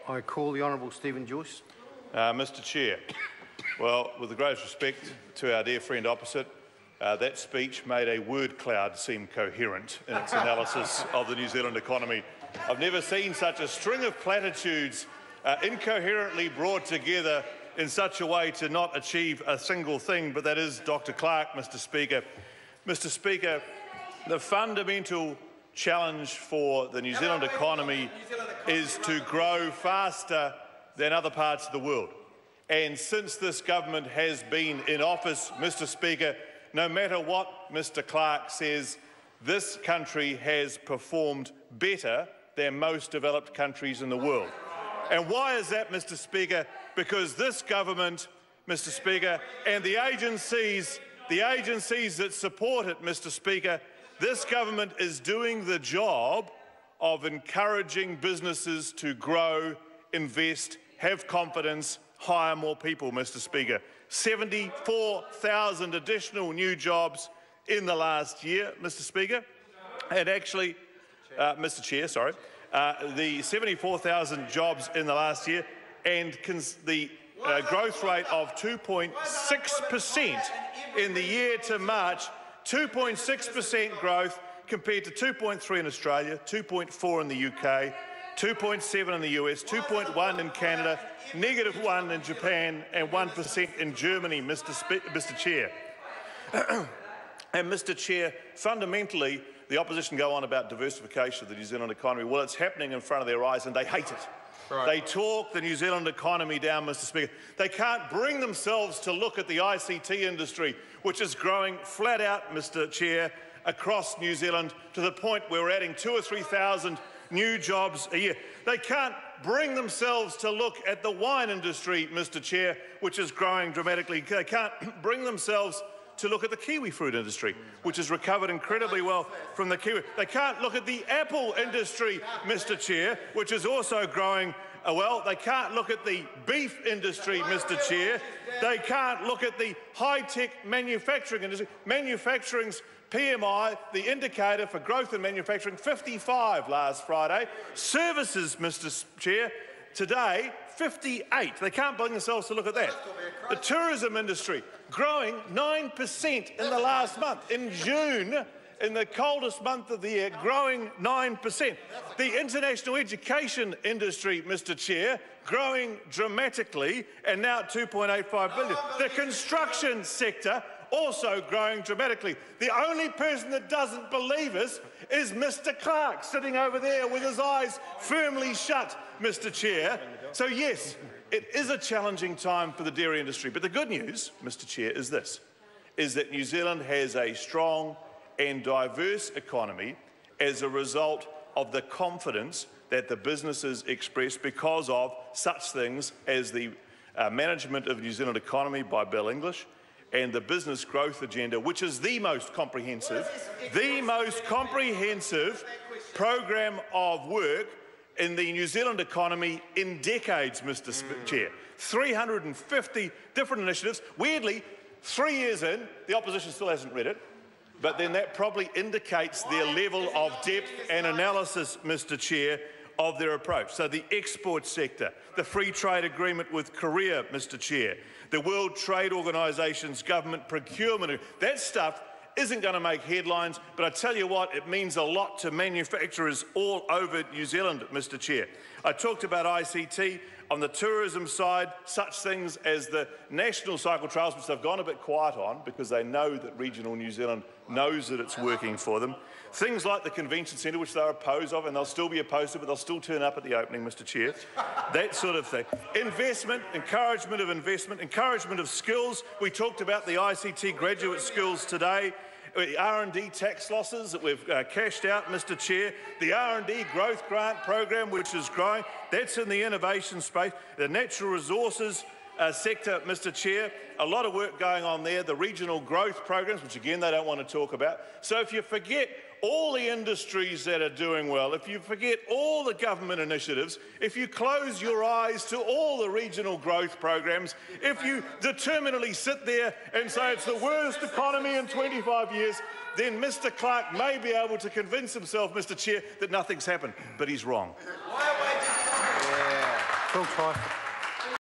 I call the Honourable Stephen Joyce. Mr Chair, well, with the greatest respect to our dear friend opposite, that speech made a word cloud seem coherent in its analysis of the New Zealand economy. I've never seen such a string of platitudes incoherently brought together in such a way to not achieve a single thing, but that is Dr Clark, Mr Speaker. Mr Speaker, the fundamental challenge for the New Zealand economy is to grow faster than other parts of the world. And since this government has been in office, Mr Speaker, no matter what Mr Clark says, this country has performed better than most developed countries in the world. And why is that, Mr Speaker? Because this government, Mr Speaker, and the agencies that support it, Mr Speaker, this government is doing the job of encouraging businesses to grow, invest, have confidence, hire more people, Mr Speaker. 74,000 additional new jobs in the last year, Mr Speaker. And actually, Mr Chair, sorry, the 74,000 jobs in the last year and the growth rate of 2.6% in the year to March, 2.6% growth compared to 2.3 in Australia, 2.4 in the UK, 2.7 in the US, 2.1 in Canada, -1 in Japan and 1% in Germany, Mr Chair. And Mr Chair, fundamentally, the opposition go on about diversification of the New Zealand economy. Well, it's happening in front of their eyes and they hate it. Right. They talk the New Zealand economy down, Mr Speaker. They can't bring themselves to look at the ICT industry, which is growing flat out, Mr Chair, across New Zealand to the point where we're adding 2,000 or 3,000 new jobs a year. They can't bring themselves to look at the wine industry, Mr Chair, which is growing dramatically. They can't bring themselves to look at the kiwi fruit industry, which has recovered incredibly well from the kiwi. They can't look at the apple industry, Mr Chair, which is also growing well. They can't look at the beef industry, Mr Chair. They can't look at the high-tech manufacturing industry. Manufacturing's PMI, the indicator for growth in manufacturing, 55 last Friday. Services, Mr Chair, today, 58. They can't bring themselves to look at that. The tourism industry, growing 9% in the last month. In June, in the coldest month of the year, growing 9%. The international education industry, Mr Chair, growing dramatically and now at 2.85 billion. The construction sector also growing dramatically. The only person that doesn't believe us is Mr Clark, sitting over there with his eyes firmly shut, Mr Chair. So yes, it is a challenging time for the dairy industry. But the good news, Mr Chair, is this, is that New Zealand has a strong and diverse economy as a result of the confidence that the businesses express because of such things as the management of the New Zealand economy by Bill English and the business growth agenda, which is the most comprehensive program of work in the New Zealand economy in decades, Mr Chair. 350 different initiatives. Weirdly, 3 years in, the opposition still hasn't read it, but then that probably indicates their level of depth and analysis, Mr Chair, of their approach. So the export sector, the free trade agreement with Korea, Mr Chair, the World Trade Organisation's government procurement, that stuff isn't going to make headlines, but I tell you what, it means a lot to manufacturers all over New Zealand, Mr Chair. I talked about ICT. On the tourism side, such things as the national cycle trails, which they've gone a bit quiet on because they know that regional New Zealand knows that it's working for them. Things like the convention centre, which they're opposed of, and they'll still be opposed to, but they'll still turn up at the opening, Mr Chair. That sort of thing. Investment, encouragement of skills. We talked about the ICT graduate skills today. R&D tax losses that we've cashed out, Mr Chair. The R&D growth grant program, which is growing, that's in the innovation space. The natural resources sector, Mr Chair, a lot of work going on there. The regional growth programs, which again they don't want to talk about. So if you forget all the industries that are doing well, if you forget all the government initiatives, if you close your eyes to all the regional growth programs, if you determinedly sit there and say it's the worst economy in 25 years, then Mr Clark may be able to convince himself, Mr Chair, that nothing's happened, but he's wrong. Yeah. Full time.